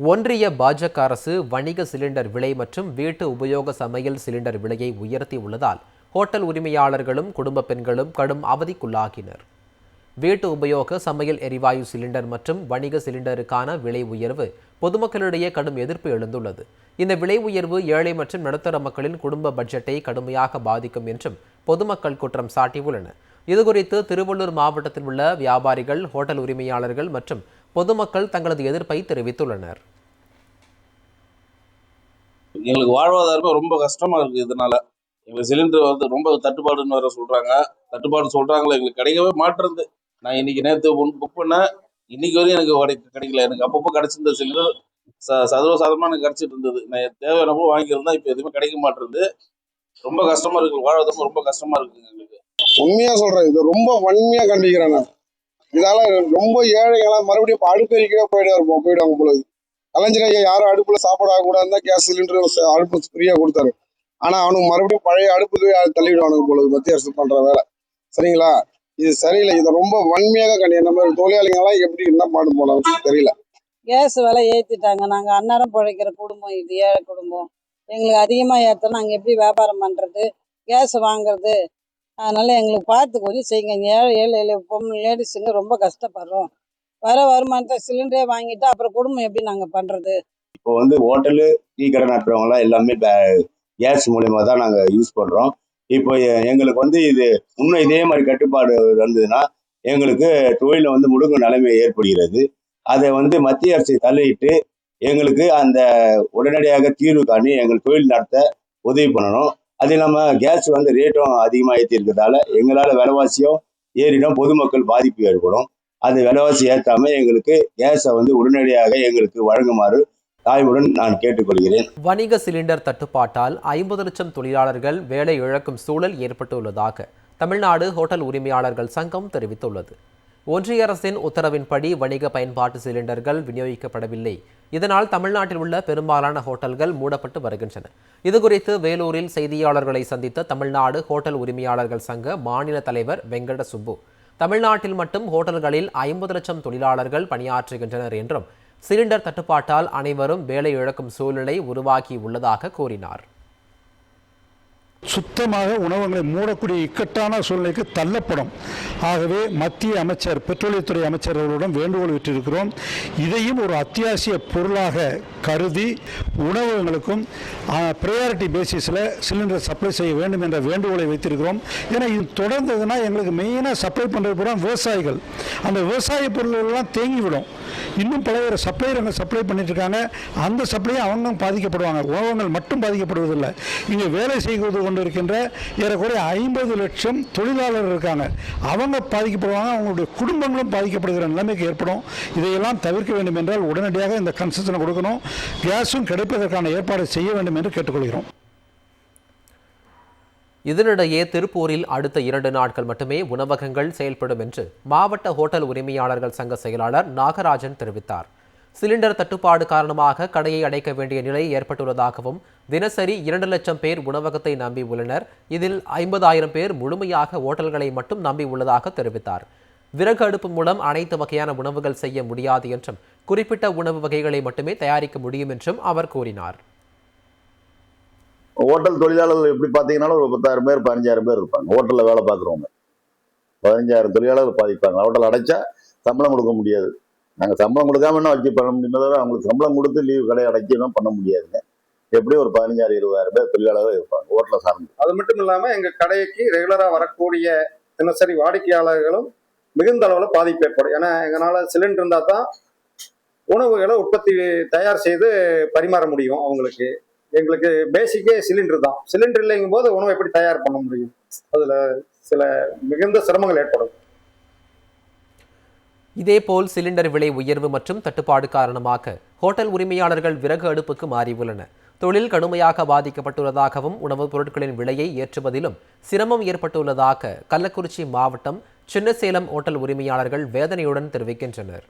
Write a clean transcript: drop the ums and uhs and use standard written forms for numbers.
ஒன்றிய பாஜக அரசு வணிக சிலிண்டர் விலை மற்றும் வீட்டு உபயோக சமையல் சிலிண்டர் விலையை உயர்த்தி உள்ளதால் ஹோட்டல் உரிமையாளர்களும் குடும்ப பெண்களும் கடும் அவதிக்குள்ளாகினர். வீட்டு உபயோக சமையல் எரிவாயு சிலிண்டர் மற்றும் வணிக சிலிண்டருக்கான விலை உயர்வு பொதுமக்களிடையே கடும் எதிர்ப்பு எழுந்துள்ளது. இந்த விலை உயர்வு ஏழை மற்றும் நடுத்தர மக்களின் குடும்ப பட்ஜெட்டை கடுமையாக பாதிக்கும் என்றும் பொதுமக்கள் குற்றம் சாட்டியுள்ளனர். இதுகுறித்து திருவள்ளூர் மாவட்டத்தில் உள்ள வியாபாரிகள், ஹோட்டல் உரிமையாளர்கள் மற்றும் பொதுமக்கள் தங்களது எதிர்ப்பை தெரிவித்துள்ளனர். எங்களுக்கு வாழ்வாதாரமே ரொம்ப கஷ்டமா இருக்கு. இதனால எங்களுக்கு சிலிண்டர் ரொம்ப தட்டுப்பாடுன்னு வேற சொல்றாங்க. தட்டுப்பாடு சொல்றாங்களா, எங்களுக்கு கிடைக்கவே மாட்டேறது. நான் இன்னைக்கு நேற்று புக் பண்ணேன், இன்னைக்கு வரையும் எனக்கு கிடைக்கல. எனக்கு அப்பப்போ கிடைச்சிருந்த சிலிண்டர் சர்வசாதாரணமா எனக்கு கிடைச்சிட்டு இருந்தது. நான் தேவையானப்போ வாங்கியிருந்தா இப்போ எதுவுமே கிடைக்க மாட்டேறது. ரொம்ப கஷ்டமா இருக்கு, வாழ்வாதாரம் ரொம்ப கஷ்டமா இருக்கு எங்களுக்கு. உண்மையா சொல்றேன், இது ரொம்ப வன்மையா கண்டிக்கிறேன் நான். இதால ரொம்ப ஏழைகளாம் மறுபடியும் அடுப்பெரிக்கவே போயிடுவாங்க பொழுது. கலைஞர் ஐயா யாரும் அடுப்புல சாப்பாடு ஆகக்கூடாதுன்னு தான் கேஸ் சிலிண்டர் அடுப்பு ஃப்ரீயா கொடுத்தாரு. ஆனா அவனுக்கு மறுபடியும் பழைய அடுப்புக்கு தள்ளிவிடுவானுங்க பொழுது மத்திய அரசு பண்ற வேலை. சரிங்களா? இது சரியில்லை. இதை ரொம்ப வன்மையாக நம்ம தொழிலாளிகளாம் எப்படி என்ன பாடு போல தெரியல. கேஸ் விலை ஏற்றிட்டாங்க. நாங்கள் அன்னாரம் பிழைக்கிற குடும்பம், இது ஏழை குடும்பம். எங்களுக்கு அதிகமாக ஏற்றோம், நாங்கள் எப்படி வியாபாரம் பண்ணுறது, கேஸ் வாங்குறது? அதனால எங்களுக்கு பார்த்து கொஞ்சம் செய்யுங்க. ஏழை பொண்ணு லேடிஸுங்க ரொம்ப கஷ்டப்படுறோம். வர வருமானத்தை சிலிண்டரே வாங்கிட்டு அப்புறம் குடும்பம் எப்படி நாங்கள் பண்ணுறது? இப்போ ஹோட்டலு, டீ கடை நடத்துறவங்களாம் எல்லாமே கேஸ் மூலயமா தான் நாங்கள் யூஸ் பண்ணுறோம். இப்போ எங்களுக்கு இது இன்னும் இதே மாதிரி கட்டுப்பாடு வந்ததுன்னா எங்களுக்கு தொழிலில் முடுங்கும் நிலைமை ஏற்படுகிறது. அதை மத்திய அரசை தள்ளிட்டு எங்களுக்கு அந்த உடனடியாக தீர்வு காணி எங்கள் தொழில் நடத்த உதவி பண்ணணும். அது இல்லாமல் கேஸ் ரேட்டும் அதிகமாக ஏற்றி இருக்கிறதால எங்களால் விலைவாசியும் ஏறிடும், பொதுமக்கள் பாதிப்பு ஏற்படும். அது விலைவாசி ஏற்றாம எங்களுக்கு கேஸை உடனடியாக எங்களுக்கு வழங்குமாறு தாய்வுடன் நான் கேட்டுக்கொள்கிறேன். வணிக சிலிண்டர் தட்டுப்பாட்டால் 50 லட்சம் தொழிலாளர்கள் வேலை இழக்கும் சூழல் ஏற்பட்டுள்ளதாக தமிழ்நாடு ஹோட்டல் உரிமையாளர்கள் சங்கம் தெரிவித்துள்ளது. ஒன்றிய அரசின் உத்தரவின்படி வணிக பயன்பாட்டு சிலிண்டர்கள் விநியோகிக்கப்படவில்லை. இதனால் தமிழ்நாட்டில் உள்ள பெரும்பாலான ஹோட்டல்கள் மூடப்பட்டு வருகின்றன. இதுகுறித்து வேலூரில் செய்தியாளர்களை சந்தித்த தமிழ்நாடு ஹோட்டல் உரிமையாளர்கள் சங்க மாநில தலைவர் வெங்கட சுப்பு, தமிழ்நாட்டில் மட்டும் ஹோட்டல்களில் 50 லட்சம் தொழிலாளர்கள் பணியாற்றுகின்றனர் என்றும் சிலிண்டர் தட்டுப்பாட்டால் அனைவரும் வேலை இழக்கும் சூழ்நிலை உருவாக்கி உள்ளதாக கூறினார். சுத்தமாக உணவகங்களை மூடக்கூடிய இக்கட்டான சூழ்நிலைக்கு தள்ளப்படும். ஆகவே மத்திய அமைச்சர், பெட்ரோலியத்துறை அமைச்சர் அவர்களிடம் வேண்டுகோள் விட்டிருக்கிறோம். இதையும் ஒரு அத்தியாவசிய பொருளாக கருதி உணவகங்களுக்கும் ப்ரையாரிட்டி பேசிஸில் சிலிண்டர் சப்ளை செய்ய வேண்டும் என்ற வேண்டுகோளை வைத்திருக்கிறோம். ஏன்னா இது தொடர்ந்ததுன்னா எங்களுக்கு மெயினாக சப்ளை பண்ணுறது பூரா விவசாயிகள். அந்த விவசாய பொருள்கள்லாம் தேங்கிவிடும். இன்னும் பல பேர் சப்ளையர்கள் சப்ளை பண்ணிட்டு இருக்காங்க. அந்த சப்ளையை அவங்க பாதிக்கப்படுவாங்க, உணவகங்கள் மட்டும் பாதிக்கப்படுவதில்லை. இங்கே வேலை செய்வது இருக்கின்ற ஏறக்குறைய 50 லட்சம் தொழிலாளர்கள் இருக்காங்க. அவங்க பாதிக்கப்படுவாங்க, அவங்களுடைய குடும்பங்களும் பாதிக்கப்படுகிற நிலைமைக்கு ஏற்படும். இதையெல்லாம் தவிர்க்க வேண்டும் என்றால் உடனடியாக இந்த கன்செஷனை கொடுக்கணும். கேஸும் கிடைப்பதற்கான ஏற்பாடு செய்ய வேண்டும் என்று கேட்டுக்கொள்கிறோம். இதனிடையே திருப்பூரில் அடுத்த 2 நாட்கள் மட்டுமே உணவகங்கள் செயல்படும் என்று மாவட்ட ஹோட்டல் உரிமையாளர்கள் சங்க செயலாளர் நாகராஜன் தெரிவித்தார். சிலிண்டர் தட்டுப்பாடு காரணமாக கடையை அடைக்க வேண்டிய நிலை ஏற்பட்டுள்ளதாகவும், தினசரி 2 லட்சம் பேர் உணவகத்தை நம்பி உள்ளனர். இதில் 50,000 பேர் முழுமையாக ஓட்டல்களை மட்டும் நம்பி உள்ளதாக தெரிவித்தார். விறகு அடுப்பு மூலம் அனைத்து வகையான உணவுகள் செய்ய முடியாது என்றும், குறிப்பிட்ட உணவு வகைகளை மட்டுமே தயாரிக்க முடியும் என்றும் அவர் கூறினார். ஹோட்டல் தொழிலாளர்கள் எப்படி பார்த்தீங்கன்னா ஒரு 10,000 பேர் 15,000 பேர் இருப்பாங்க. ஹோட்டலில் வேலை பார்க்குறவங்க 15,000 தொழிலாளர்கள் பாதிப்பாங்க. ஹோட்டல் அடைச்சா சம்பளம் கொடுக்க முடியாது. நாங்கள் சம்பளம் கொடுக்காம என்ன வச்சு பண்ண முடியுமே தவிர அவங்களுக்கு சம்பளம் கொடுத்து லீவு கடை அடைக்கணும் பண்ண முடியாதுங்க. எப்படி ஒரு 15,000-20,000 பேர் தொழிலாளர்கள் இருப்பாங்க ஹோட்டலை சார்ந்து. அது மட்டும் இல்லாமல் எங்கள் கடைக்கு ரெகுலராக வரக்கூடிய தினசரி வாடிக்கையாளர்களும் மிகுந்த அளவில் பாதிப்பு ஏற்படும். ஏன்னா எங்களால் சிலிண்டர் இருந்தால் தான் உணவுகளை உற்பத்தி தயார் செய்து பரிமாற முடியும். அவங்களுக்கு எங்களுக்கு பேசிக்கே சிலிண்டர் தான். சிலிண்டர் இல்லைங்கும் போது உணவை எப்படி தயார் பண்ண முடியும்? அதில் சில மிகுந்த சிரமங்கள் ஏற்படும். இதேபோல் சிலிண்டர் விலை உயர்வு மற்றும் தட்டுப்பாடு காரணமாக ஹோட்டல் உரிமையாளர்கள் விறகு அடுப்புக்கு மாறியுள்ளனர். தொழில் கடுமையாக பாதிக்கப்பட்டுள்ளதாகவும், உணவுப் பொருட்களின் விலையை ஏற்றுவதிலும் சிரமம் ஏற்பட்டுள்ளதாக கள்ளக்குறிச்சி மாவட்டம் சின்னசேலம் ஹோட்டல் உரிமையாளர்கள் வேதனையுடன் தெரிவிக்கின்றனர்.